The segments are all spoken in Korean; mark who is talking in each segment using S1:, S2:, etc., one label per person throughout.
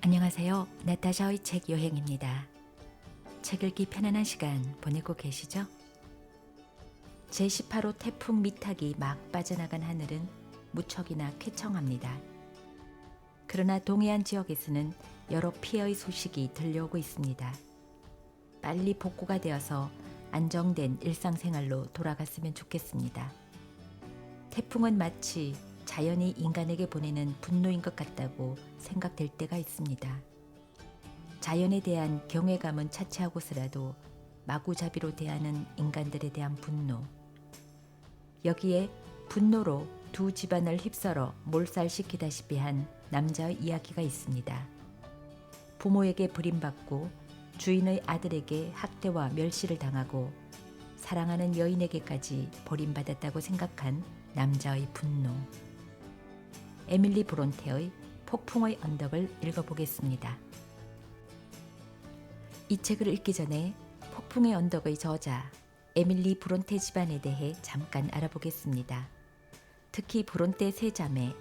S1: 안녕하세요. 나타샤의 책 여행입니다. 책 읽기 편안한 시간 보내고 계시죠? 제18호 태풍 미탁이 막 빠져나간 하늘은 무척이나 쾌청합니다. 그러나 동해안 지역에서는 여러 피해의 소식이 들려오고 있습니다. 빨리 복구가 되어서 안정된 일상생활로 돌아갔으면 좋겠습니다. 태풍은 마치 자연이 인간에게 보내는 분노인 것 같다고 생각될 때가 있습니다. 자연에 대한 경외감은 차치하고서라도 마구잡이로 대하는 인간들에 대한 분노. 여기에 분노로 두 집안을 휩쓸어 몰살시키다시피 한 남자의 이야기가 있습니다. 부모에게 버림받고 주인의 아들에게 학대와 멸시를 당하고 사랑하는 여인에게까지 버림받았다고 생각한 남자의 분노. 에밀리 브론테의 폭풍의 언덕을 읽어보겠습니다. 이 책을 읽기 전에 폭풍의 언덕의 저자 에밀리 브론테 집안에 대해 잠깐 알아보겠습니다. 특히 브론테 세 자매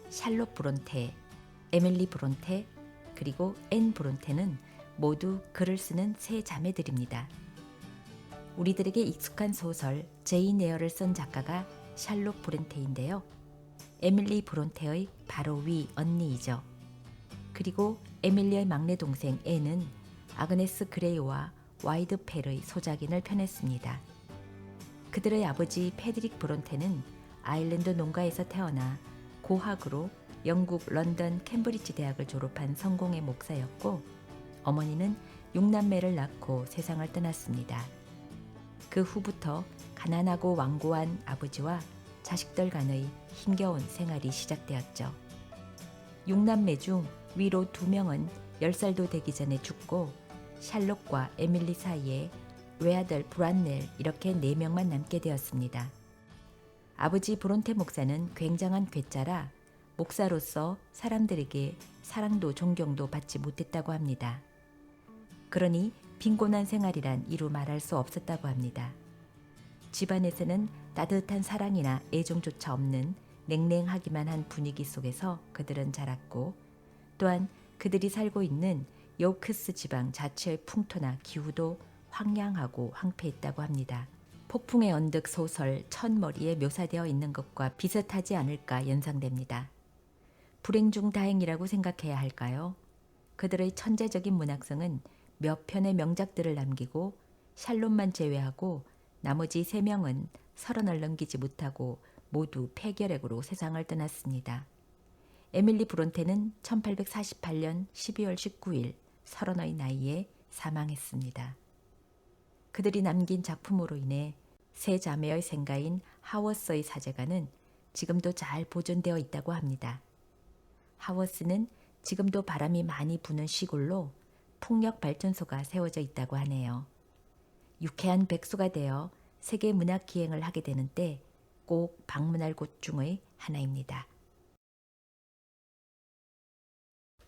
S1: 샬롯 브론테, 에밀리 브론테, 그리고 앤 브론테는 모두 글을 쓰는 세 자매들입니다. 우리들에게 익숙한 소설 제인 에어를 쓴 작가가 샬롯 브론테인데요. 에밀리 브론테의 바로 위 언니이죠. 그리고 에밀리의 막내 동생 앤은 아그네스 그레이와 와이드 펠의 소작인을 펴냈습니다. 그들의 아버지 패드릭 브론테는 아일랜드 농가에서 태어나 고학으로 영국 런던 캠브리지 대학을 졸업한 성공의 목사였고, 어머니는 6남매를 낳고 세상을 떠났습니다. 그 후부터 가난하고 완고한 아버지와 자식들 간의 힘겨운 생활이 시작되었죠. 6남매 중 위로 2명은 10살도 되기 전에 죽고 샬롯과 에밀리 사이에 외아들 브란넬 이렇게 4명만 남게 되었습니다. 아버지 브론테 목사는 굉장한 괴짜라 목사로서 사람들에게 사랑도 존경도 받지 못했다고 합니다. 그러니 빈곤한 생활이란 이루 말할 수 없었다고 합니다. 집안에서는 따뜻한 사랑이나 애정조차 없는 냉랭하기만 한 분위기 속에서 그들은 자랐고, 또한 그들이 살고 있는 요크스 지방 자체의 풍토나 기후도 황량하고 황폐했다고 합니다. 폭풍의 언덕 소설 첫머리에 묘사되어 있는 것과 비슷하지 않을까 연상됩니다. 불행 중 다행이라고 생각해야 할까요? 그들의 천재적인 문학성은 몇 편의 명작들을 남기고 샬롯만 제외하고 나머지 3명은 30을 넘기지 못하고 모두 폐결핵으로 세상을 떠났습니다. 에밀리 브론테는 1848년 12월 19일 30의 나이에 사망했습니다. 그들이 남긴 작품으로 인해 세 자매의 생가인 하워스의 사제가는 지금도 잘 보존되어 있다고 합니다. 하워스는 지금도 바람이 많이 부는 시골로 풍력 발전소가 세워져 있다고 하네요. 유쾌한 백수가 되어 세계 문학 기행을 하게 되는 때 꼭 방문할 곳 중의 하나입니다.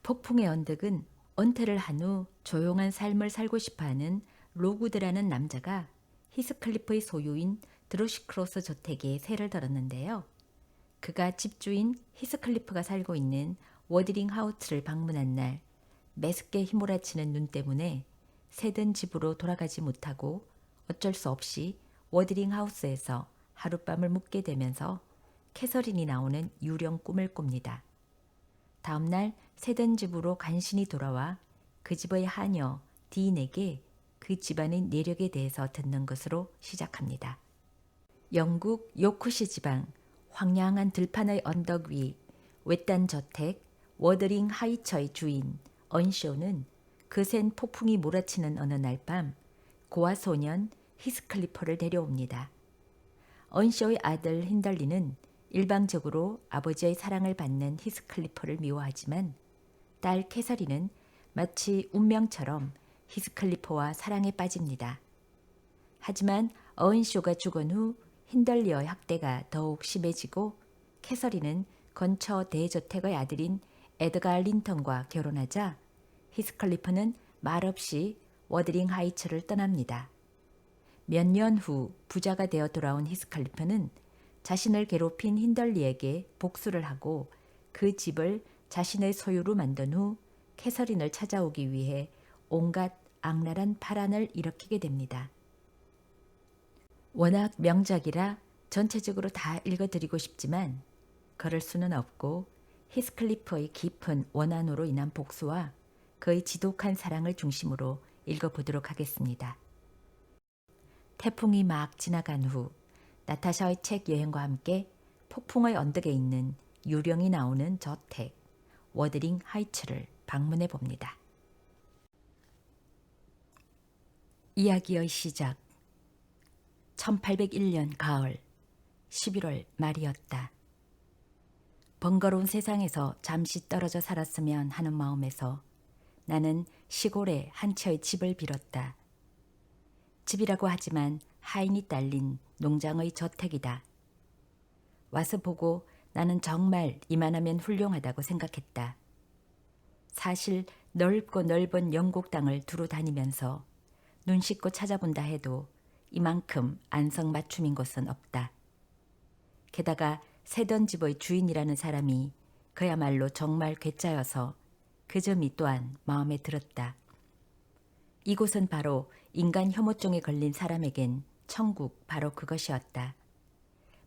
S1: 폭풍의 언덕은 은퇴를 한 후 조용한 삶을 살고 싶어하는 로구드라는 남자가 히스클리프의 소유인 드로시크로스 저택에 세를 들었는데요. 그가 집주인 히스클리프가 살고 있는 워드링 하우스를 방문한 날 매습게 휘몰아치는 눈 때문에 새든 집으로 돌아가지 못하고 어쩔 수 없이 워드링 하우스에서 하룻밤을 묵게 되면서 캐서린이 나오는 유령 꿈을 꿉니다. 다음날 새든 집으로 간신히 돌아와 그 집의 하녀 딘에게 그 집안의 내력에 대해서 듣는 것으로 시작합니다. 영국 요크시 지방 황량한 들판의 언덕 위 외딴 저택 워더링 하이처의 주인 언쇼는 거센 폭풍이 몰아치는 어느 날 밤 고아 소년 히스클리퍼를 데려옵니다. 언쇼의 아들 힌덜리는 일방적으로 아버지의 사랑을 받는 히스클리퍼를 미워하지만 딸 캐서린은 마치 운명처럼 히스클리퍼와 사랑에 빠집니다. 하지만 어은쇼가 죽은 후 힌덜리의 학대가 더욱 심해지고 캐서린은 근처 대저택의 아들인 에드가 린턴과 결혼하자 히스클리퍼는 말없이 워드링 하이츠를 떠납니다. 몇 년 후 부자가 되어 돌아온 히스클리퍼는 자신을 괴롭힌 힌덜리에게 복수를 하고 그 집을 자신의 소유로 만든 후 캐서린을 찾아오기 위해 온갖 악랄한 파란을 일으키게 됩니다. 워낙 명작이라 전체적으로 다 읽어드리고 싶지만 그럴 수는 없고 히스클리프의 깊은 원한으로 인한 복수와 그의 지독한 사랑을 중심으로 읽어보도록 하겠습니다. 태풍이 막 지나간 후 나타샤의 책 여행과 함께 폭풍의 언덕에 있는 유령이 나오는 저택 워드링 하이츠를 방문해 봅니다. 이야기의 시작. 1801년 가을 11월 말이었다. 번거로운 세상에서 잠시 떨어져 살았으면 하는 마음에서 나는 시골에 한 채의 집을 빌었다. 집이라고 하지만 하인이 딸린 농장의 저택이다. 와서 보고 나는 정말 이만하면 훌륭하다고 생각했다. 사실 넓고 넓은 영국 땅을 두루 다니면서 눈 씻고 찾아본다 해도 이만큼 안성맞춤인 곳은 없다. 게다가 세던 집의 주인이라는 사람이 그야말로 정말 괴짜여서 그 점이 또한 마음에 들었다. 이곳은 바로 인간 혐오증에 걸린 사람에겐 천국 바로 그것이었다.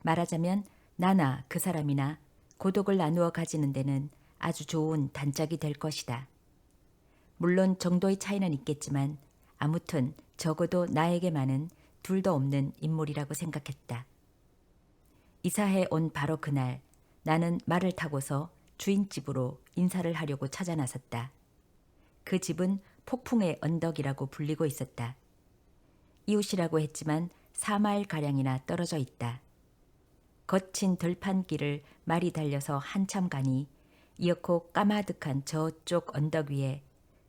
S1: 말하자면 나나 그 사람이나 고독을 나누어 가지는 데는 아주 좋은 단짝이 될 것이다. 물론 정도의 차이는 있겠지만 아무튼 적어도 나에게만은 둘도 없는 인물이라고 생각했다. 이사해 온 바로 그날 나는 말을 타고서 주인 집으로 인사를 하려고 찾아 나섰다. 그 집은 폭풍의 언덕이라고 불리고 있었다. 이웃이라고 했지만 4마일가량이나 떨어져 있다. 거친 들판길을 말이 달려서 한참 가니 이윽고 까마득한 저쪽 언덕 위에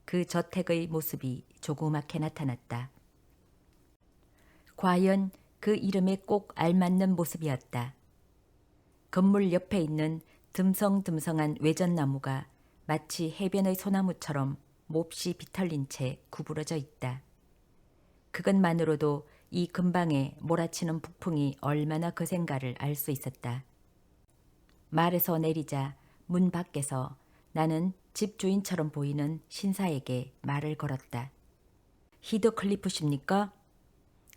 S1: 그 저택의 모습이 조그맣게 나타났다. 과연 그 이름에 꼭 알맞는 모습이었다. 건물 옆에 있는 듬성듬성한 외전나무가 마치 해변의 소나무처럼 몹시 비틀린 채 구부러져 있다. 그것만으로도 이 근방에 몰아치는 북풍이 얼마나 거센가를 알 수 있었다. 말에서 내리자 문 밖에서 나는 집주인처럼 보이는 신사에게 말을 걸었다. 히더클리프십니까?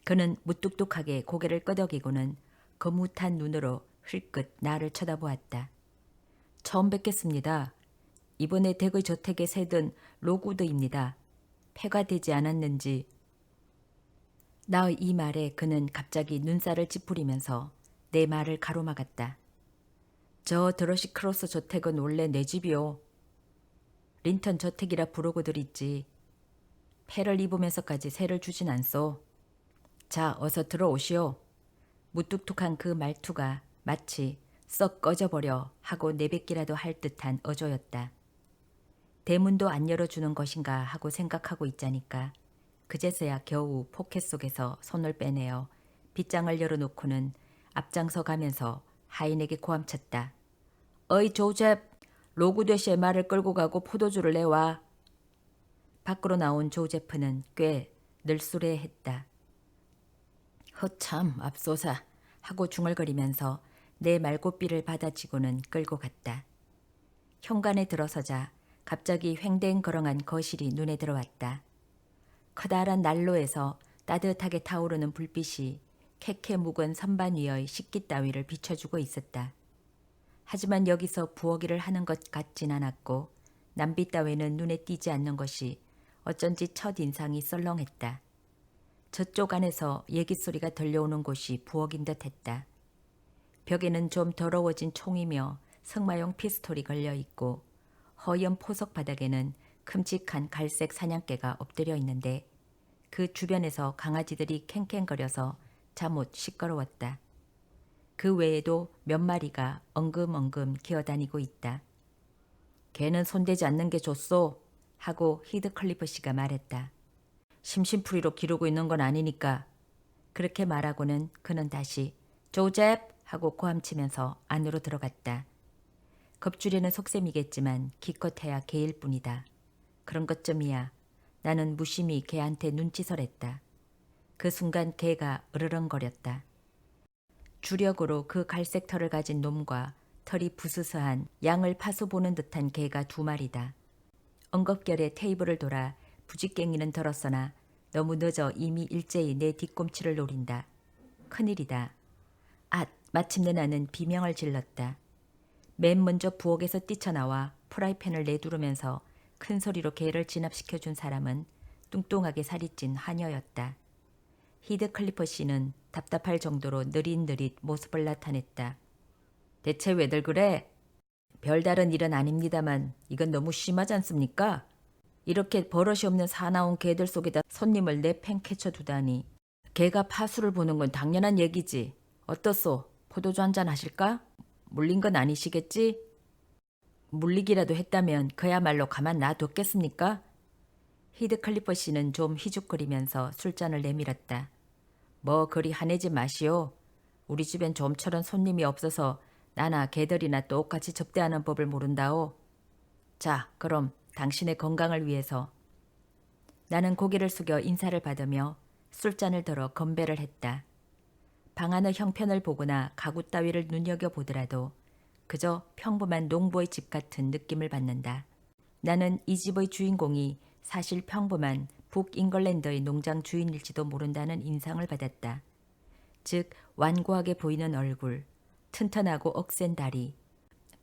S1: 그는 무뚝뚝하게 고개를 끄덕이고는 거뭇한 눈으로 흘끗 나를 쳐다보았다. 처음 뵙겠습니다. 이번에 댁의 저택에 새든 로그우드입니다. 폐가 되지 않았는지. 나의 이 말에 그는 갑자기 눈살을 찌푸리면서 내 말을 가로막았다. 저 드러시 크로스 저택은 원래 내 집이요. 린턴 저택이라 부르고들 있지. 폐를 입으면서까지 세를 주진 않소. 자, 어서 들어오시오. 무뚝뚝한 그 말투가 마치 썩 꺼져버려 하고 내뱉기라도 할 듯한 어조였다. 대문도 안 열어주는 것인가 하고 생각하고 있자니까 그제서야 겨우 포켓 속에서 손을 빼내어 빗장을 열어놓고는 앞장서 가면서 하인에게 고함쳤다. 어이 조셉, 로그드시의 말을 끌고 가고 포도주를 내와. 밖으로 나온 조제프는 꽤 늘수레했다. 허참 앞소사 하고 중얼거리면서 내 말고삐를 받아치고는 끌고 갔다. 현관에 들어서자 갑자기 횡댕거렁한 거실이 눈에 들어왔다. 커다란 난로에서 따뜻하게 타오르는 불빛이 캐캐 묵은 선반 위의 식기 따위를 비춰주고 있었다. 하지만 여기서 부엌일을 하는 것 같진 않았고 남비 따위는 눈에 띄지 않는 것이 어쩐지 첫인상이 썰렁했다. 저쪽 안에서 얘기소리가 들려오는 곳이 부엌인 듯했다. 벽에는 좀 더러워진 총이며 승마용 피스톨이 걸려있고 허연 포석 바닥에는 큼직한 갈색 사냥개가 엎드려 있는데 그 주변에서 강아지들이 캥캥거려서 잠옷 시끄러웠다. 그 외에도 몇 마리가 엉금엉금 기어다니고 있다. 걔는 손대지 않는 게 좋소 하고 히드클리프 씨가 말했다. 심심풀이로 기르고 있는 건 아니니까. 그렇게 말하고는 그는 다시 조셉 하고 고함치면서 안으로 들어갔다. 겁주려는 속셈이겠지만 기껏해야 개일 뿐이다. 그런 것쯤이야. 나는 무심히 개한테 눈치설했다. 그 순간 개가 으르렁거렸다. 주력으로 그 갈색 털을 가진 놈과 털이 부스스한 양을 파서 보는 듯한 개가 두 마리다. 엉겁결에 테이블을 돌아 부직갱이는 들었으나 너무 늦어 이미 일제히 내 뒤꿈치를 노린다. 큰일이다. 마침내 나는 비명을 질렀다. 맨 먼저 부엌에서 뛰쳐나와 프라이팬을 내두르면서 큰 소리로 개를 진압시켜준 사람은 뚱뚱하게 살이 찐 하녀였다. 히드 클리퍼 씨는 답답할 정도로 느릿느릿 모습을 나타냈다. 대체 왜들 그래? 별다른 일은 아닙니다만 이건 너무 심하지 않습니까? 이렇게 버릇이 없는 사나운 개들 속에다 손님을 내팽개쳐 두다니. 개가 파수를 보는 건 당연한 얘기지. 어떻소? 포도주 한잔 하실까? 물린 건 아니시겠지? 물리기라도 했다면 그야말로 가만 놔뒀겠습니까? 히드 클리퍼 씨는 좀 희죽거리면서 술잔을 내밀었다. 뭐 그리 화내지 마시오. 우리 집엔 좀처럼 손님이 없어서 나나 개들이나 똑같이 접대하는 법을 모른다오. 자, 그럼 당신의 건강을 위해서. 나는 고개를 숙여 인사를 받으며 술잔을 들어 건배를 했다. 방 안의 형편을 보거나 가구 따위를 눈여겨보더라도 그저 평범한 농부의 집 같은 느낌을 받는다. 나는 이 집의 주인공이 사실 평범한 북잉글랜드의 농장 주인일지도 모른다는 인상을 받았다. 즉 완고하게 보이는 얼굴, 튼튼하고 억센 다리,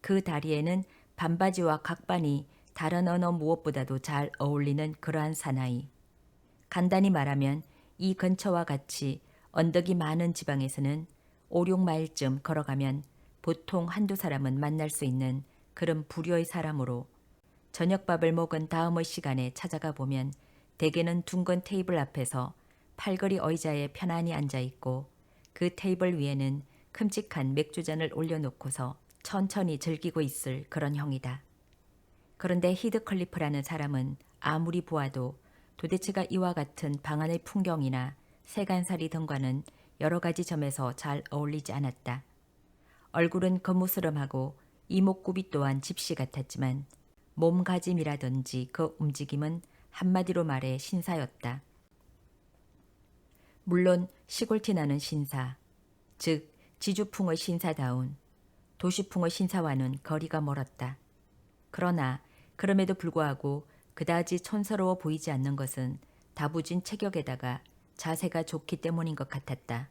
S1: 그 다리에는 반바지와 각반이 다른 어느 무엇보다도 잘 어울리는 그러한 사나이. 간단히 말하면 이 근처와 같이 언덕이 많은 지방에서는 5, 6마일쯤 걸어가면 보통 한두 사람은 만날 수 있는 그런 부류의 사람으로 저녁밥을 먹은 다음의 시간에 찾아가 보면 대개는 둥근 테이블 앞에서 팔걸이 의자에 편안히 앉아있고 그 테이블 위에는 큼직한 맥주잔을 올려놓고서 천천히 즐기고 있을 그런 형이다. 그런데 히드 클리프라는 사람은 아무리 보아도 도대체가 이와 같은 방 안의 풍경이나 세간살이 등과는 여러 가지 점에서 잘 어울리지 않았다. 얼굴은 거무스름하고 이목구비 또한 집시 같았지만 몸가짐이라든지 그 움직임은 한마디로 말해 신사였다. 물론 시골티 나는 신사, 즉 지주풍의 신사다운 도시풍의 신사와는 거리가 멀었다. 그러나 그럼에도 불구하고 그다지 촌스러워 보이지 않는 것은 다부진 체격에다가 자세가 좋기 때문인 것 같았다.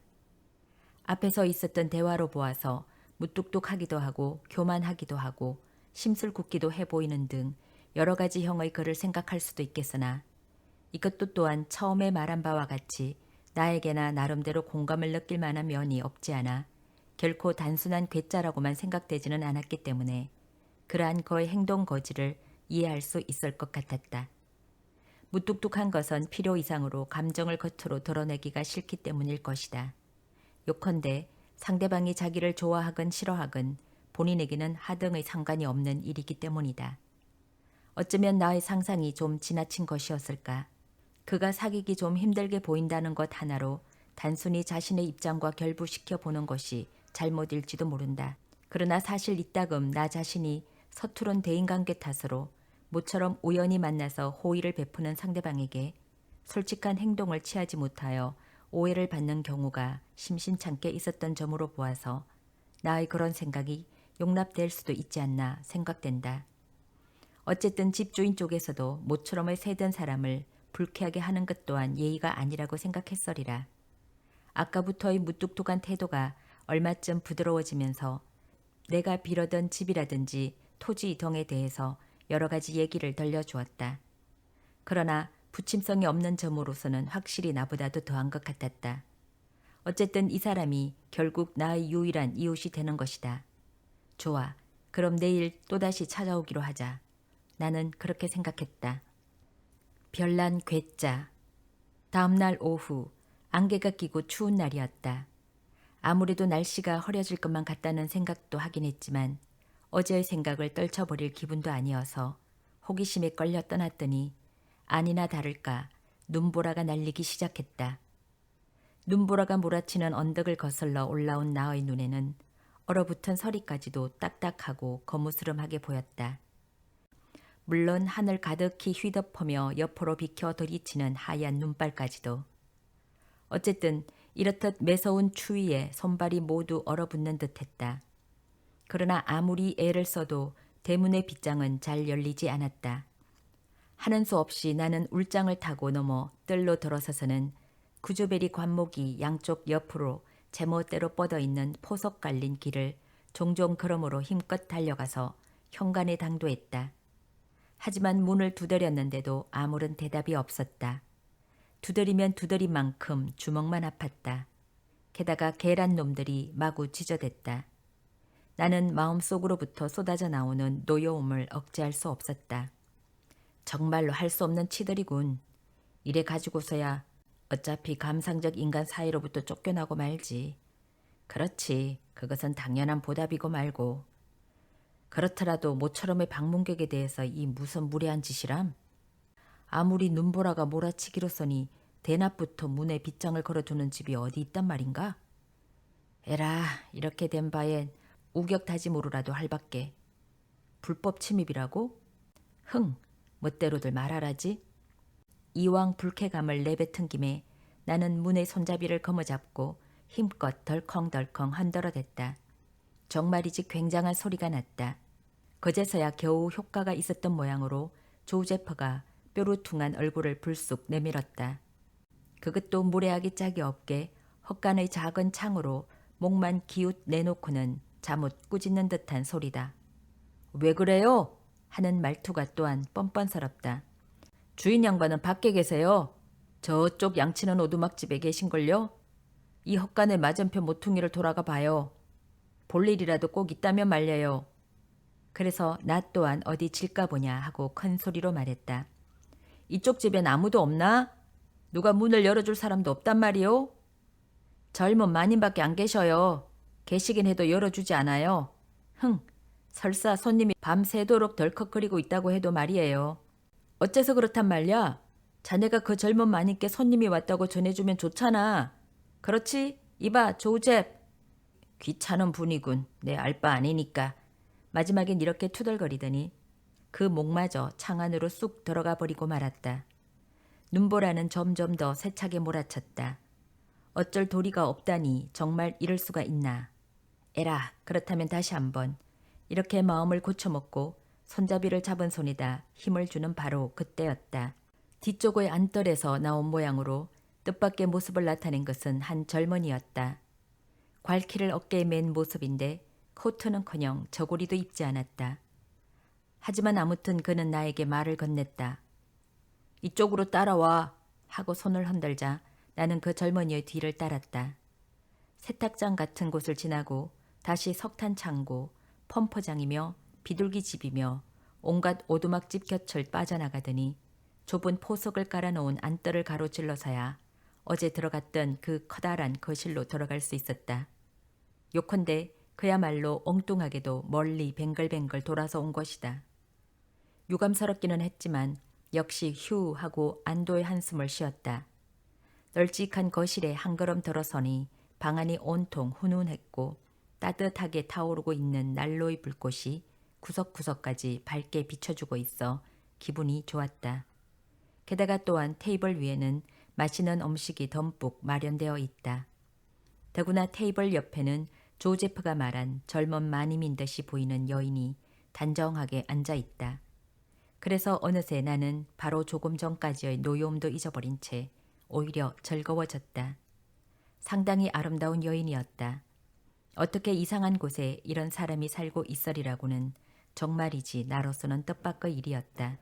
S1: 앞에서 있었던 대화로 보아서 무뚝뚝하기도 하고 교만하기도 하고 심술궂기도 해 보이는 등 여러 가지 형의 그를 생각할 수도 있겠으나 이것도 또한 처음에 말한 바와 같이 나에게나 나름대로 공감을 느낄 만한 면이 없지 않아 결코 단순한 괴짜라고만 생각되지는 않았기 때문에 그러한 그의 행동 거지를 이해할 수 있을 것 같았다. 무뚝뚝한 것은 필요 이상으로 감정을 겉으로 드러내기가 싫기 때문일 것이다. 요컨대 상대방이 자기를 좋아하건 싫어하건 본인에게는 하등의 상관이 없는 일이기 때문이다. 어쩌면 나의 상상이 좀 지나친 것이었을까. 그가 사귀기 좀 힘들게 보인다는 것 하나로 단순히 자신의 입장과 결부시켜 보는 것이 잘못일지도 모른다. 그러나 사실 이따금 나 자신이 서투른 대인관계 탓으로 모처럼 우연히 만나서 호의를 베푸는 상대방에게 솔직한 행동을 취하지 못하여 오해를 받는 경우가 심심찮게 있었던 점으로 보아서 나의 그런 생각이 용납될 수도 있지 않나 생각된다. 어쨌든 집주인 쪽에서도 모처럼의 새든 사람을 불쾌하게 하는 것 또한 예의가 아니라고 생각했으리라. 아까부터의 무뚝뚝한 태도가 얼마쯤 부드러워지면서 내가 빌어던 집이라든지 토지 등에 대해서 여러 가지 얘기를 들려주었다. 그러나 부침성이 없는 점으로서는 확실히 나보다도 더한 것 같았다. 어쨌든 이 사람이 결국 나의 유일한 이웃이 되는 것이다. 좋아. 그럼 내일 또다시 찾아오기로 하자. 나는 그렇게 생각했다. 별난 괴짜. 다음날 오후 안개가 끼고 추운 날이었다. 아무래도 날씨가 흐려질 것만 같다는 생각도 하긴 했지만 어제의 생각을 떨쳐버릴 기분도 아니어서 호기심에 끌려 떠났더니 아니나 다를까 눈보라가 날리기 시작했다. 눈보라가 몰아치는 언덕을 거슬러 올라온 나의 눈에는 얼어붙은 서리까지도 딱딱하고 거무스름하게 보였다. 물론 하늘 가득히 휘덮으며 옆으로 비켜 들이치는 하얀 눈발까지도. 어쨌든 이렇듯 매서운 추위에 손발이 모두 얼어붙는 듯했다. 그러나 아무리 애를 써도 대문의 빗장은 잘 열리지 않았다. 하는 수 없이 나는 울장을 타고 넘어 뜰로 들어서서는 구조베리 관목이 양쪽 옆으로 제멋대로 뻗어있는 포석 깔린 길을 종종 걸음으로 힘껏 달려가서 현관에 당도했다. 하지만 문을 두드렸는데도 아무런 대답이 없었다. 두드리면 두드린 만큼 주먹만 아팠다. 게다가 계란 놈들이 마구 짖어댔다. 나는 마음속으로부터 쏟아져 나오는 노여움을 억제할 수 없었다. 정말로 할 수 없는 치들이군. 이래 가지고서야 어차피 감상적 인간 사이로부터 쫓겨나고 말지. 그렇지. 그것은 당연한 보답이고 말고. 그렇더라도 모처럼의 방문객에 대해서 이 무슨 무례한 짓이람? 아무리 눈보라가 몰아치기로서니 대낮부터 문에 빗장을 걸어두는 집이 어디 있단 말인가? 에라, 이렇게 된 바엔 우격다짐으로라도 할밖에. 불법 침입이라고? 흥, 멋대로들 말하라지. 이왕 불쾌감을 내뱉은 김에 나는 문의 손잡이를 거머잡고 힘껏 덜컹덜컹 흔들어댔다. 정말이지 굉장한 소리가 났다. 그제서야 겨우 효과가 있었던 모양으로 조제퍼가 뾰루퉁한 얼굴을 불쑥 내밀었다. 그것도 무례하기 짝이 없게 헛간의 작은 창으로 목만 기웃 내놓고는 잠옷 꾸짖는 듯한 소리다. 왜 그래요? 하는 말투가 또한 뻔뻔스럽다. 주인 양반은 밖에 계세요. 저쪽 양치는 오두막집에 계신걸요? 이 헛간의 맞은편 모퉁이를 돌아가 봐요. 볼 일이라도 꼭 있다면 말려요. 그래서 나 또한 어디 질까 보냐 하고 큰 소리로 말했다. 이쪽 집엔 아무도 없나? 누가 문을 열어줄 사람도 없단 말이오? 젊은 마님밖에 안 계셔요. 계시긴 해도 열어주지 않아요. 흥, 설사 손님이 밤새도록 덜컥거리고 있다고 해도 말이에요. 어째서 그렇단 말이야? 자네가 그 젊은 마님께 손님이 왔다고 전해주면 좋잖아. 그렇지? 이봐, 조우잽. 귀찮은 분이군. 내 알 바 아니니까. 마지막엔 이렇게 투덜거리더니 그 목마저 창 안으로 쑥 들어가 버리고 말았다. 눈보라는 점점 더 세차게 몰아쳤다. 어쩔 도리가 없다니 정말 이럴 수가 있나. 에라, 그렇다면 다시 한번. 이렇게 마음을 고쳐먹고 손잡이를 잡은 손에다 힘을 주는 바로 그때였다. 뒤쪽의 안떨에서 나온 모양으로 뜻밖의 모습을 나타낸 것은 한 젊은이였다. 괄키를 어깨에 맨 모습인데 코트는커녕 저고리도 입지 않았다. 하지만 아무튼 그는 나에게 말을 건넸다. 이쪽으로 따라와 하고 손을 흔들자 나는 그 젊은이의 뒤를 따랐다. 세탁장 같은 곳을 지나고 다시 석탄 창고, 펌퍼장이며 비둘기 집이며 온갖 오두막집 곁을 빠져나가더니 좁은 포석을 깔아놓은 안뜰을 가로질러서야 어제 들어갔던 그 커다란 거실로 들어갈 수 있었다. 요컨대 그야말로 엉뚱하게도 멀리 뱅글뱅글 돌아서 온 것이다. 유감스럽기는 했지만 역시 휴 하고 안도의 한숨을 쉬었다. 널찍한 거실에 한 걸음 들어서니 방 안이 온통 훈훈했고 따뜻하게 타오르고 있는 난로의 불꽃이 구석구석까지 밝게 비춰주고 있어 기분이 좋았다. 게다가 또한 테이블 위에는 맛있는 음식이 듬뿍 마련되어 있다. 더구나 테이블 옆에는 조제프가 말한 젊은 마님인 듯이 보이는 여인이 단정하게 앉아 있다. 그래서 어느새 나는 바로 조금 전까지의 노여움도 잊어버린 채 오히려 즐거워졌다. 상당히 아름다운 여인이었다. 어떻게 이상한 곳에 이런 사람이 살고 있으리라고는 정말이지 나로서는 뜻밖의 일이었다.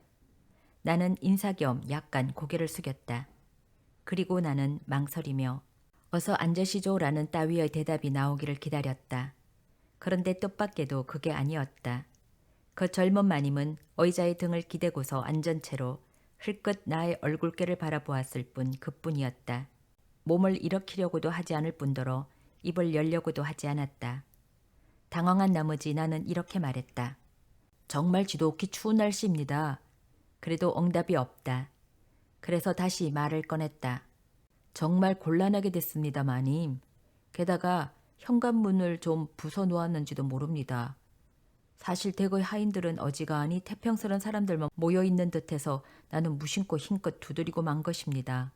S1: 나는 인사 겸 약간 고개를 숙였다. 그리고 나는 망설이며 어서 앉으시죠라는 따위의 대답이 나오기를 기다렸다. 그런데 뜻밖에도 그게 아니었다. 그 젊은 마님은 의자의 등을 기대고서 앉은 채로 흘끗 나의 얼굴께를 바라보았을 뿐 그뿐이었다. 몸을 일으키려고도 하지 않을 뿐더러 입을 열려고도 하지 않았다. 당황한 나머지 나는 이렇게 말했다. 정말 지독히 추운 날씨입니다. 그래도 응답이 없다. 그래서 다시 말을 꺼냈다. 정말 곤란하게 됐습니다, 마님. 게다가 현관문을 좀 부숴 놓았는지도 모릅니다. 사실 대거의 하인들은 어지간히 태평스런 사람들만 모여있는 듯해서 나는 무심코 힘껏 두드리고 만 것입니다.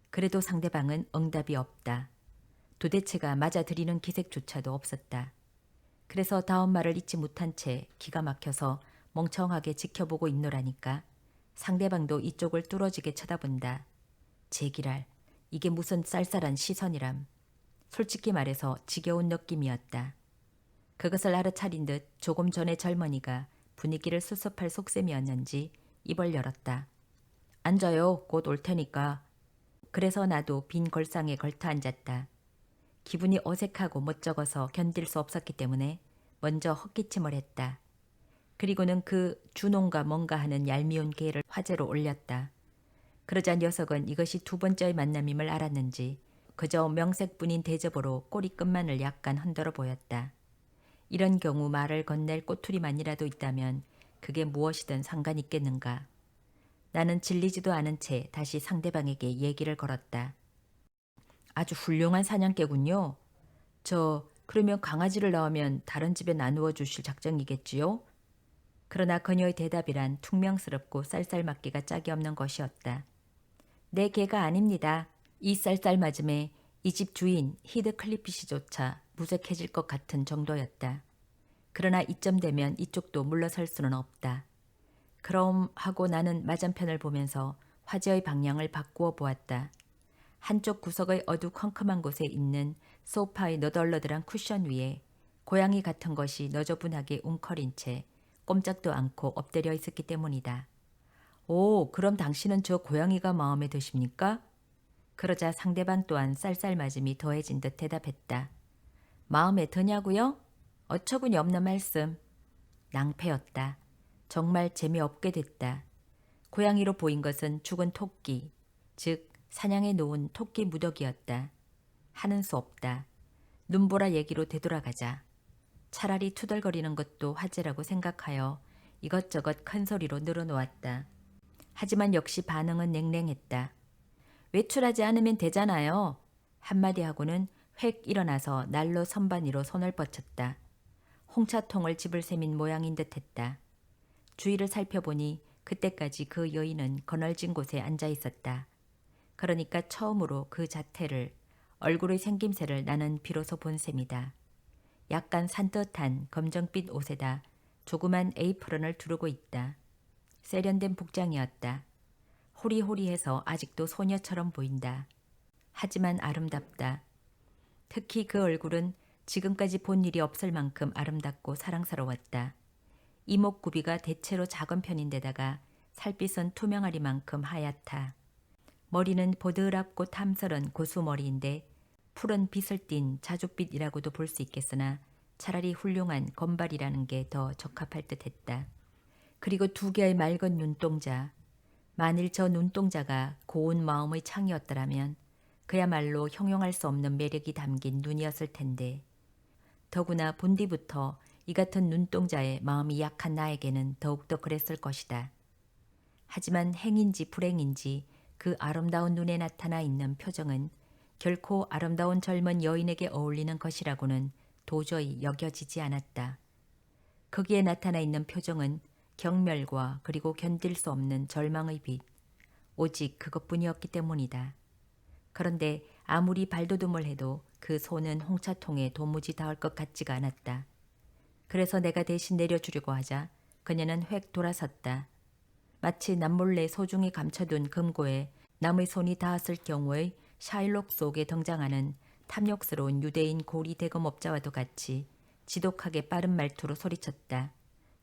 S1: 그래도 상대방은 응답이 없다. 도대체가 맞아들이는 기색조차도 없었다. 그래서 다음 말을 잊지 못한 채 기가 막혀서 멍청하게 지켜보고 있노라니까. 상대방도 이쪽을 뚫어지게 쳐다본다. 제기랄, 이게 무슨 쌀쌀한 시선이람. 솔직히 말해서 지겨운 느낌이었다. 그것을 알아차린 듯 조금 전에 젊은이가 분위기를 수습할 속셈이었는지 입을 열었다. 앉아요. 곧 올 테니까. 그래서 나도 빈 걸상에 걸터 앉았다. 기분이 어색하고 멋쩍어서 견딜 수 없었기 때문에 먼저 헛기침을 했다. 그리고는 그 준홍과 뭔가 하는 얄미운 개를 화제로 올렸다. 그러자 녀석은 이것이 두 번째의 만남임을 알았는지 그저 명색뿐인 대접으로 꼬리끝만을 약간 흔들어 보였다. 이런 경우 말을 건넬 꼬투리만이라도 있다면 그게 무엇이든 상관 있겠는가. 나는 질리지도 않은 채 다시 상대방에게 얘기를 걸었다. 아주 훌륭한 사냥개군요. 그러면 강아지를 낳으면 다른 집에 나누어 주실 작정이겠지요? 그러나 그녀의 대답이란 퉁명스럽고 쌀쌀맞기가 짝이 없는 것이었다. 내 개가 아닙니다. 이 쌀쌀맞음에 이 집 주인 히드 클리피시조차 무색해질 것 같은 정도였다. 그러나 이쯤 되면 이쪽도 물러설 수는 없다. 그럼 하고 나는 맞은편을 보면서 화제의 방향을 바꾸어 보았다. 한쪽 구석의 어두컴컴한 곳에 있는 소파의 너덜너덜한 쿠션 위에 고양이 같은 것이 너저분하게 웅커린 채 꼼짝도 않고 엎드려 있었기 때문이다. 오, 그럼 당신은 저 고양이가 마음에 드십니까? 그러자 상대방 또한 쌀쌀맞음이 더해진 듯 대답했다. 마음에 드냐고요? 어처구니 없는 말씀. 낭패였다. 정말 재미없게 됐다. 고양이로 보인 것은 죽은 토끼, 즉 사냥해 놓은 토끼 무더기였다. 하는 수 없다. 눈보라 얘기로 되돌아가자. 차라리 투덜거리는 것도 화제라고 생각하여 이것저것 큰 소리로 늘어놓았다. 하지만 역시 반응은 냉랭했다. 외출하지 않으면 되잖아요. 한마디 하고는 획 일어나서 난로 선반 위로 손을 뻗쳤다. 홍차통을 집을 세민 모양인 듯했다. 주위를 살펴보니 그때까지 그 여인은 거널진 곳에 앉아 있었다. 그러니까 처음으로 그 자태를, 얼굴의 생김새를 나는 비로소 본 셈이다. 약간 산뜻한 검정빛 옷에다 조그만 에이프런을 두르고 있다. 세련된 복장이었다. 호리호리해서 아직도 소녀처럼 보인다. 하지만 아름답다. 특히 그 얼굴은 지금까지 본 일이 없을 만큼 아름답고 사랑스러웠다. 이목구비가 대체로 작은 편인데다가 살빛은 투명하리만큼 하얗다. 머리는 보드랍고 탐스런 고수머리인데 푸른 빛을 띤 자줏빛이라고도 볼 수 있겠으나 차라리 훌륭한 건발이라는 게 더 적합할 듯했다. 그리고 두 개의 맑은 눈동자. 만일 저 눈동자가 고운 마음의 창이었더라면 그야말로 형용할 수 없는 매력이 담긴 눈이었을 텐데 더구나 본디부터 이 같은 눈동자에 마음이 약한 나에게는 더욱더 그랬을 것이다. 하지만 행인지 불행인지 그 아름다운 눈에 나타나 있는 표정은 결코 아름다운 젊은 여인에게 어울리는 것이라고는 도저히 여겨지지 않았다. 거기에 나타나 있는 표정은 경멸과 그리고 견딜 수 없는 절망의 빛, 오직 그것뿐이었기 때문이다. 그런데 아무리 발돋움을 해도 그 손은 홍차통에 도무지 닿을 것 같지가 않았다. 그래서 내가 대신 내려주려고 하자 그녀는 획 돌아섰다. 마치 남몰래 소중히 감춰둔 금고에 남의 손이 닿았을 경우의 샤일록 속에 등장하는 탐욕스러운 유대인 고리 대금업자와도 같이 지독하게 빠른 말투로 소리쳤다.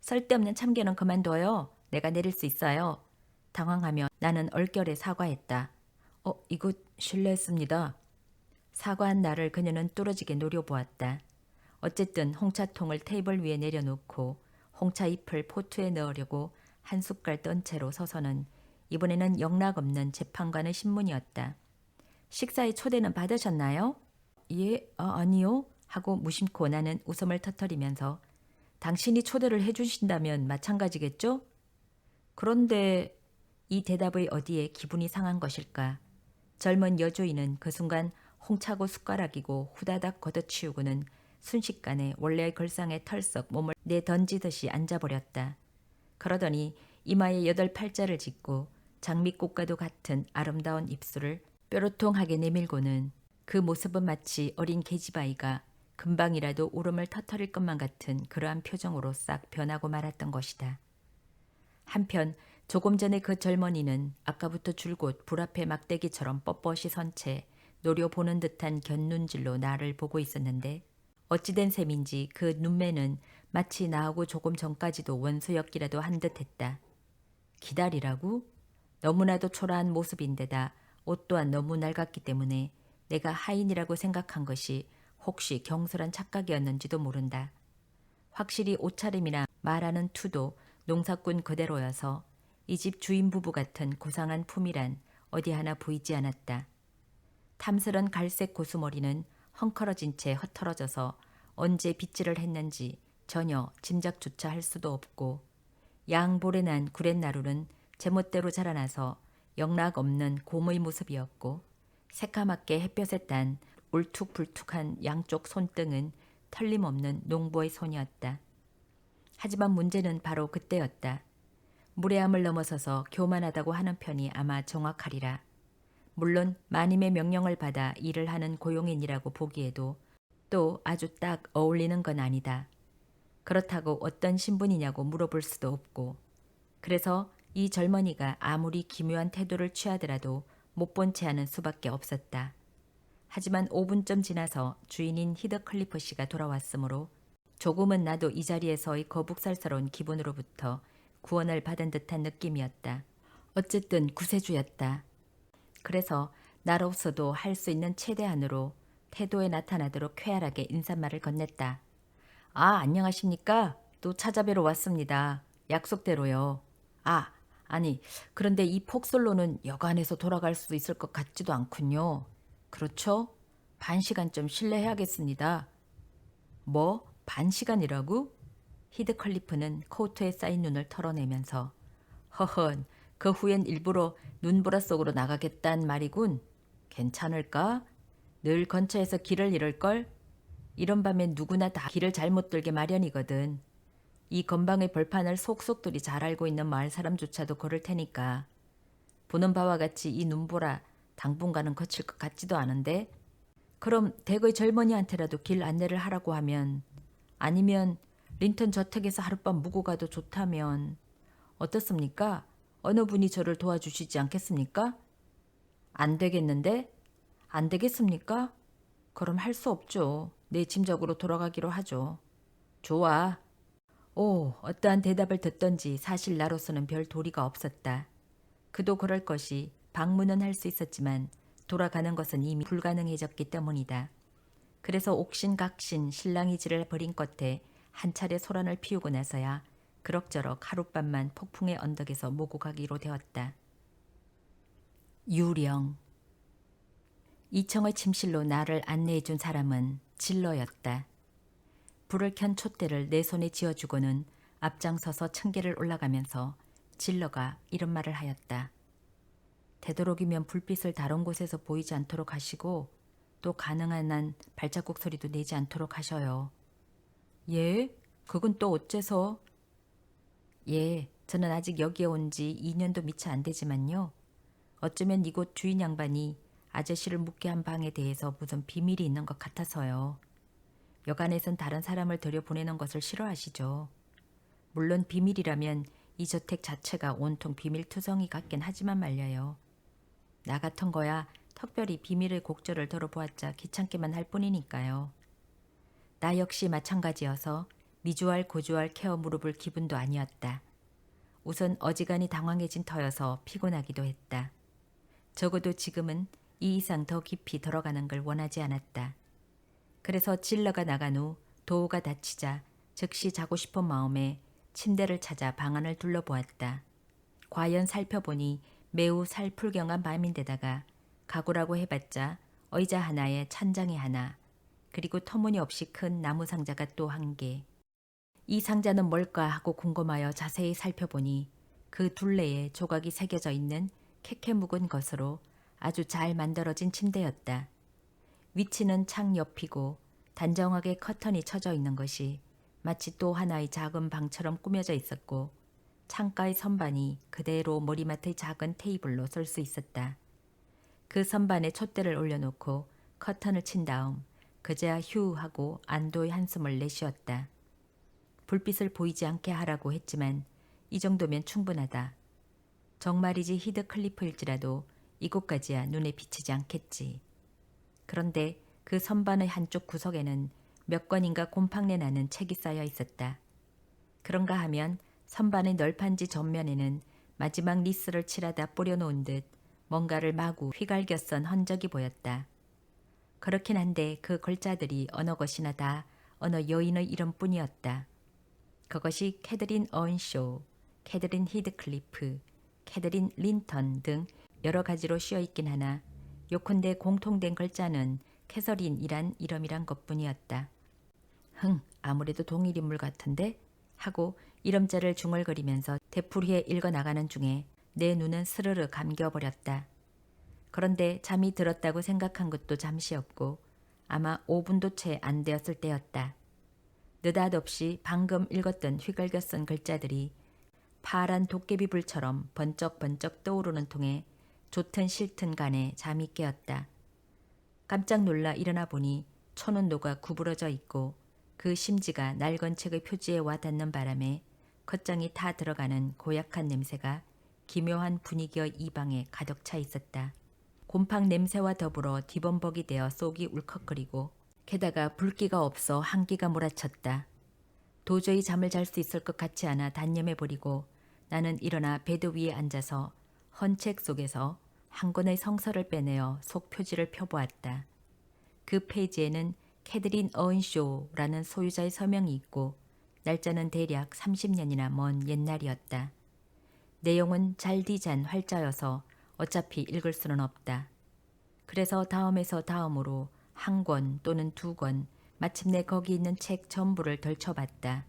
S1: 쓸데없는 참견은 그만둬요. 내가 내릴 수 있어요. 당황하며 나는 얼결에 사과했다. 이거 실례했습니다. 사과한 나를 그녀는 뚫어지게 노려보았다. 어쨌든 홍차통을 테이블 위에 내려놓고 홍차 잎을 포트에 넣으려고 한 숟갈 떤 채로 서서는 이번에는 영락없는 재판관의 신문이었다. 식사에 초대는 받으셨나요? 예, 아니요. 하고 무심코 나는 웃음을 터뜨리면서 당신이 초대를 해주신다면 마찬가지겠죠? 그런데 이 대답의 어디에 기분이 상한 것일까? 젊은 여주인은 그 순간 홍차고 숟가락이고 후다닥 걷어치우고는 순식간에 원래의 걸상에 털썩 몸을 내던지듯이 앉아버렸다. 그러더니 이마에 8팔자를 짓고 장미꽃과도 같은 아름다운 입술을 뾰로통하게 내밀고는 그 모습은 마치 어린 계집아이가 금방이라도 울음을 터뜨릴 것만 같은 그러한 표정으로 싹 변하고 말았던 것이다. 한편 조금 전에 그 젊은이는 아까부터 줄곧 불 앞에 막대기처럼 뻣뻣이 선 채 노려보는 듯한 곁눈질로 나를 보고 있었는데 어찌된 셈인지 그 눈매는 마치 나하고 조금 전까지도 원수였기라도 한 듯했다. 기다리라고? 너무나도 초라한 모습인데다 옷 또한 너무 낡았기 때문에 내가 하인이라고 생각한 것이 혹시 경솔한 착각이었는지도 모른다. 확실히 옷차림이나 말하는 투도 농사꾼 그대로여서 이 집 주인 부부 같은 고상한 품이란 어디 하나 보이지 않았다. 탐스런 갈색 고수머리는 헝클어진 채 흩어져서 언제 빗질을 했는지 전혀 짐작조차 할 수도 없고 양볼에 난 구렛나루는 제멋대로 자라나서 영락없는 곰의 모습이었고 새까맣게 햇볕에 딴 울툭불툭한 양쪽 손등은 털림없는 농부의 손이었다. 하지만 문제는 바로 그때였다. 무례함을 넘어서서 교만하다고 하는 편이 아마 정확하리라. 물론 마님의 명령을 받아 일을 하는 고용인이라고 보기에도 또 아주 딱 어울리는 건 아니다. 그렇다고 어떤 신분이냐고 물어볼 수도 없고 그래서 이 젊은이가 아무리 기묘한 태도를 취하더라도 못 본 채 하는 수밖에 없었다. 하지만 5분쯤 지나서 주인인 히드클리프 씨가 돌아왔으므로 조금은 나도 이 자리에서의 거북살스러운 기분으로부터 구원을 받은 듯한 느낌이었다. 어쨌든 구세주였다. 그래서 나로서도 할 수 있는 최대한으로 태도에 나타나도록 쾌활하게 인사말을 건넸다. 아, 안녕하십니까? 또 찾아뵈러 왔습니다. 약속대로요. 아니, 그런데 이 폭설로는 여간에서 돌아갈 수 있을 것 같지도 않군요. 그렇죠? 반 시간쯤 실례해야겠습니다. 뭐? 반 시간이라고? 히드클리프는 코트에 쌓인 눈을 털어내면서 허헌, 그 후엔 일부러 눈보라 속으로 나가겠단 말이군. 괜찮을까? 늘 근처에서 길을 잃을걸? 이런 밤엔 누구나 다 길을 잘못 들게 마련이거든. 이 건방의 벌판을 속속들이 잘 알고 있는 마을 사람조차도 걸을 테니까. 보는 바와 같이 이 눈보라 당분간은 거칠 것 같지도 않은데? 그럼 댁의 젊은이한테라도 길 안내를 하라고 하면, 아니면 린턴 저택에서 하룻밤 묵고 가도 좋다면 어떻습니까? 어느 분이 저를 도와주시지 않겠습니까? 안 되겠는데? 안 되겠습니까? 그럼 할 수 없죠. 내 짐작으로 돌아가기로 하죠. 좋아. 어떠한 대답을 듣던지 사실 나로서는 별 도리가 없었다. 그도 그럴 것이 방문은 할 수 있었지만 돌아가는 것은 이미 불가능해졌기 때문이다. 그래서 옥신각신 실랑이질을 벌인 끝에 한 차례 소란을 피우고 나서야 그럭저럭 하룻밤만 폭풍의 언덕에서 모고 가기로 되었다. 유령. 이청의 침실로 나를 안내해준 사람은 진러였다. 불을 켠 촛대를 내 손에 쥐어주고는 앞장서서 층계를 올라가면서 진러가 이런 말을 하였다. 되도록이면 불빛을 다른 곳에서 보이지 않도록 하시고 또 가능한 한 발자국 소리도 내지 않도록 하셔요. 예? 그건 또 어째서? 예, 저는 아직 여기에 온 지 2년도 미처 안 되지만요. 어쩌면 이곳 주인 양반이 아저씨를 묵게 한 방에 대해서 무슨 비밀이 있는 것 같아서요. 여간에선 다른 사람을 들여보내는 것을 싫어하시죠. 물론 비밀이라면 이 저택 자체가 온통 비밀투성이 같긴 하지만 말려요. 나 같은 거야 특별히 비밀의 곡절을 들어보았자 귀찮게만 할 뿐이니까요. 나 역시 마찬가지여서 미주알 고주알 케어 물어볼 기분도 아니었다. 우선 어지간히 당황해진 터여서 피곤하기도 했다. 적어도 지금은 이 이상 더 깊이 들어가는 걸 원하지 않았다. 그래서 질러가 나간 후 도우가 다치자 즉시 자고 싶은 마음에 침대를 찾아 방안을 둘러보았다. 과연 살펴보니 매우 살풀경한 밤인데다가 가구라고 해봤자 의자 하나에 찬장이 하나, 그리고 터무니없이 큰 나무 상자가 또 한 개. 이 상자는 뭘까 하고 궁금하여 자세히 살펴보니 그 둘레에 조각이 새겨져 있는 캐캐 묵은 것으로 아주 잘 만들어진 침대였다. 위치는 창 옆이고 단정하게 커튼이 쳐져 있는 것이 마치 또 하나의 작은 방처럼 꾸며져 있었고 창가의 선반이 그대로 머리맡의 작은 테이블로 설 수 있었다. 그 선반에 촛대를 올려놓고 커튼을 친 다음 그제야 휴 하고 안도의 한숨을 내쉬었다. 불빛을 보이지 않게 하라고 했지만 이 정도면 충분하다. 정말이지 히드클리프일지라도 이곳까지야 눈에 비치지 않겠지. 그런데 그 선반의 한쪽 구석에는 몇 권인가 곰팡내 나는 책이 쌓여 있었다. 그런가 하면 선반의 널판지 전면에는 마지막 리스를 칠하다 뿌려놓은 듯 뭔가를 마구 휘갈겨 쓴 흔적이 보였다. 그렇긴 한데 그 글자들이 어느 것이나 다 어느 여인의 이름뿐이었다. 그것이 캐드린 어은쇼, 캐드린 히드클리프, 캐드린 린턴 등 여러 가지로 씌어 있긴 하나 요컨대 공통된 글자는 캐서린이란 이름이란 것뿐이었다. 아무래도 동일 인물 같은데? 하고 이름자를 중얼거리면서 되풀이해 읽어나가는 중에 내 눈은 스르르 감겨버렸다. 그런데 잠이 들었다고 생각한 것도 잠시였고 아마 5분도 채 안 되었을 때였다. 느닷없이 방금 읽었던 휘갈겨 쓴 글자들이 파란 도깨비불처럼 번쩍번쩍 떠오르는 통에 좋든 싫든 간에 잠이 깨었다. 깜짝 놀라 일어나 보니 천원도가 구부러져 있고 그 심지가 낡은 책의 표지에 와닿는 바람에 겉장이 타 들어가는 고약한 냄새가 기묘한 분위기의 이 방에 가득 차 있었다. 곰팡 냄새와 더불어 뒤범벅이 되어 속이 울컥거리고 게다가 불기가 없어 한기가 몰아쳤다. 도저히 잠을 잘 수 있을 것 같지 않아 단념해버리고 나는 일어나 베드 위에 앉아서 헌 책 속에서 한 권의 성서를 빼내어 속 표지를 펴보았다. 그 페이지에는 캐드린 어은쇼라는 소유자의 서명이 있고 날짜는 대략 30년이나 먼 옛날이었다. 내용은 잘디잔 활자여서 어차피 읽을 수는 없다. 그래서 다음에서 다음으로 한 권 또는 두 권, 마침내 거기 있는 책 전부를 덜쳐봤다.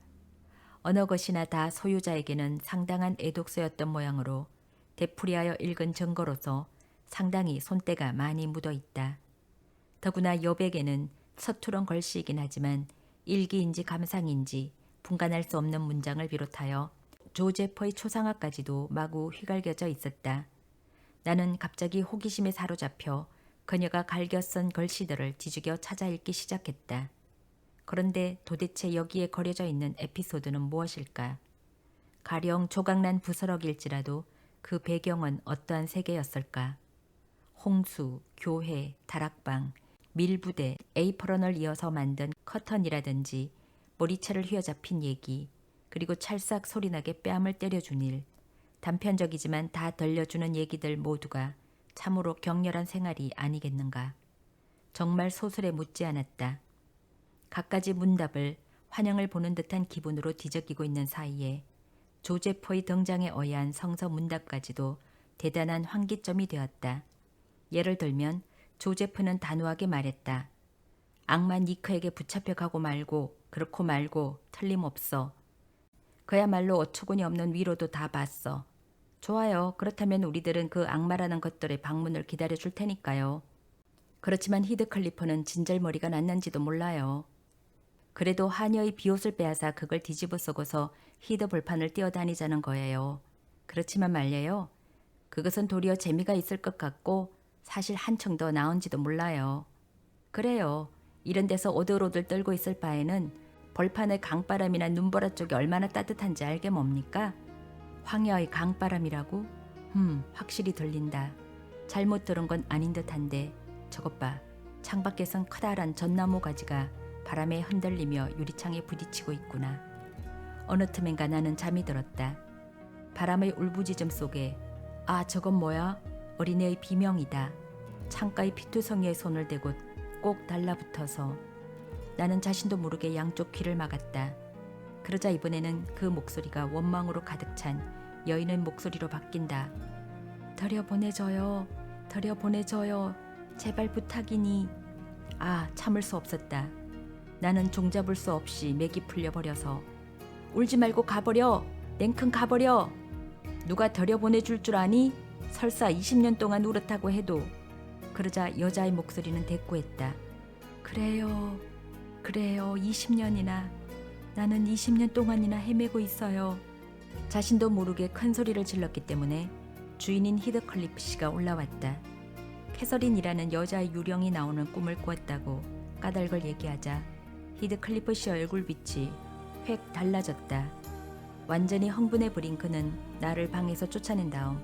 S1: 어느 것이나 다 소유자에게는 상당한 애독서였던 모양으로 되풀이하여 읽은 증거로서 상당히 손때가 많이 묻어있다. 더구나 여백에는 서투른 글씨이긴 하지만 일기인지 감상인지 분간할 수 없는 문장을 비롯하여 조제퍼의 초상화까지도 마구 휘갈겨져 있었다. 나는 갑자기 호기심에 사로잡혀 그녀가 갈겨 쓴 글씨들을 뒤죽여 찾아 읽기 시작했다. 그런데 도대체 여기에 거려져 있는 에피소드는 무엇일까? 가령 조각난 부스럭일지라도 그 배경은 어떠한 세계였을까? 홍수, 교회, 다락방, 밀부대, 에이프런을 이어서 만든 커튼이라든지 머리채를 휘어잡힌 얘기, 그리고 찰싹 소리나게 뺨을 때려준 일, 단편적이지만 다 들려주는 얘기들 모두가 참으로 격렬한 생활이 아니겠는가. 정말 소설에 묻지 않았다. 갖가지 문답을 환영을 보는 듯한 기분으로 뒤적이고 있는 사이에 조제포의 등장에 의한 성서 문답까지도 대단한 환기점이 되었다. 예를 들면 조제프는 단호하게 말했다. 악마 니크에게 붙잡혀 가고 말고 그렇고 말고 틀림없어. 그야말로 어처구니 없는 위로도 다 봤어. 좋아요. 그렇다면 우리들은 그 악마라는 것들의 방문을 기다려줄 테니까요. 그렇지만 히드클리퍼는 진절머리가 났는지도 몰라요. 그래도 하녀의 비옷을 빼앗아 그걸 뒤집어 쓰고서 히드 벌판을 뛰어다니자는 거예요. 그렇지만 말이에요. 그것은 도리어 재미가 있을 것 같고 사실 한층 더 나은지도 몰라요. 그래요. 이런 데서 오들오들 떨고 있을 바에는 벌판의 강바람이나 눈보라 쪽이 얼마나 따뜻한지 알게 뭡니까? 황야의 강바람이라고? 확실히 들린다. 잘못 들은 건 아닌 듯한데 저것 봐. 창밖에선 커다란 전나무 가지가 바람에 흔들리며 유리창에 부딪히고 있구나. 어느 틈엔가 나는 잠이 들었다. 바람의 울부짖음 속에 아 저건 뭐야? 어린애의 비명이다. 창가의 피투성이에 손을 대고 꼭 달라붙어서 나는 자신도 모르게 양쪽 귀를 막았다. 그러자 이번에는 그 목소리가 원망으로 가득 찬 여인의 목소리로 바뀐다. 들여보내줘요. 들여보내줘요. 제발 부탁이니. 아 참을 수 없었다. 나는 종잡을 수 없이 맥이 풀려버려서 울지 말고 가버려. 냉큼 가버려. 누가 들여보내줄 줄 아니? 설사 20년 동안 울었다고 해도. 그러자 여자의 목소리는 대꾸했다. 그래요. 그래요. 20년이나. 나는 20년 동안이나 헤매고 있어요. 자신도 모르게 큰 소리를 질렀기 때문에 주인인 히드클리프 씨가 올라왔다. 캐서린이라는 여자의 유령이 나오는 꿈을 꾸었다고 까닭을 얘기하자 히드클리프 씨 얼굴빛이 획 달라졌다. 완전히 흥분해 버린 그는 나를 방에서 쫓아낸 다음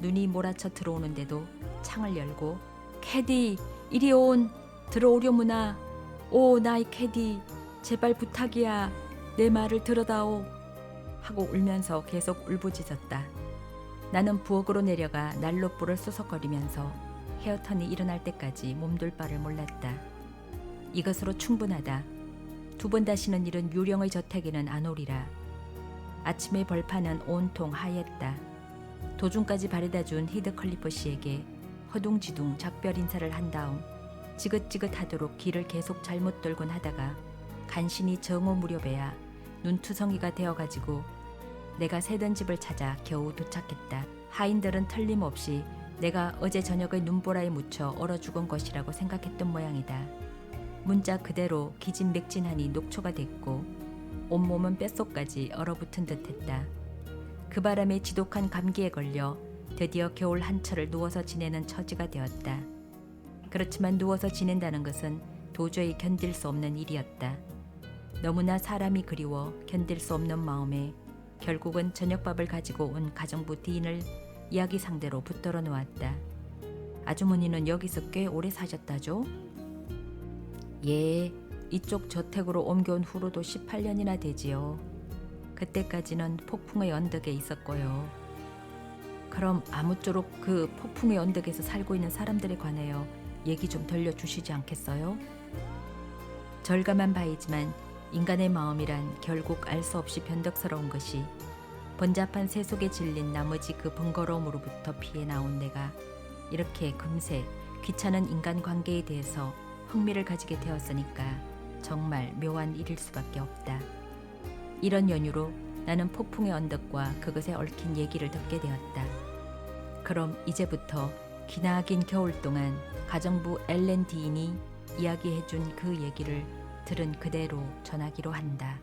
S1: 눈이 몰아쳐 들어오는데도 창을 열고 캐디 이리 온 들어오려무나 오 나이 캐디 제발 부탁이야 내 말을 들어다오 하고 울면서 계속 울부짖었다. 나는 부엌으로 내려가 난로불을 수석거리면서 헤어턴이 일어날 때까지 몸둘 바를 몰랐다. 이것으로 충분하다. 두 번 다시는 이런 유령의 저택에는 안 오리라. 아침의 벌판은 온통 하였다. 도중까지 바래다준 히드클리프 씨에게 허둥지둥 작별 인사를 한 다음 지긋지긋하도록 길을 계속 잘못 돌곤 하다가 간신히 정오 무렵에야 눈투성이가 되어가지고 내가 새던 집을 찾아 겨우 도착했다. 하인들은 틀림없이 내가 어제 저녁의 눈보라에 묻혀 얼어 죽은 것이라고 생각했던 모양이다. 문자 그대로 기진맥진하니 녹초가 됐고 온몸은 뼛속까지 얼어붙은 듯했다. 그 바람에 지독한 감기에 걸려 드디어 겨울 한철을 누워서 지내는 처지가 되었다. 그렇지만 누워서 지낸다는 것은 도저히 견딜 수 없는 일이었다. 너무나 사람이 그리워 견딜 수 없는 마음에 결국은 저녁밥을 가지고 온 가정부 디인을 이야기 상대로 붙들어 놓았다. 아주머니는 여기서 꽤 오래 사셨다죠? 예, 이쪽 저택으로 옮겨온 후로도 18년이나 되지요. 그때까지는 폭풍의 언덕에 있었고요. 그럼 아무쪼록 그 폭풍의 언덕에서 살고 있는 사람들에 관하여 얘기 좀 들려주시지 않겠어요? 절감한 바이지만 인간의 마음이란 결국 알 수 없이 변덕스러운 것이 번잡한 새 속에 질린 나머지 그 번거로움으로부터 피해 나온 내가 이렇게 금세 귀찮은 인간관계에 대해서 흥미를 가지게 되었으니까 정말 묘한 일일 수밖에 없다. 이런 연유로 나는 폭풍의 언덕과 그것에 얽힌 얘기를 듣게 되었다. 그럼 이제부터 기나긴 겨울 동안 가정부 엘렌 디인이 이야기해준 그 얘기를 들은 그대로 전하기로 한다.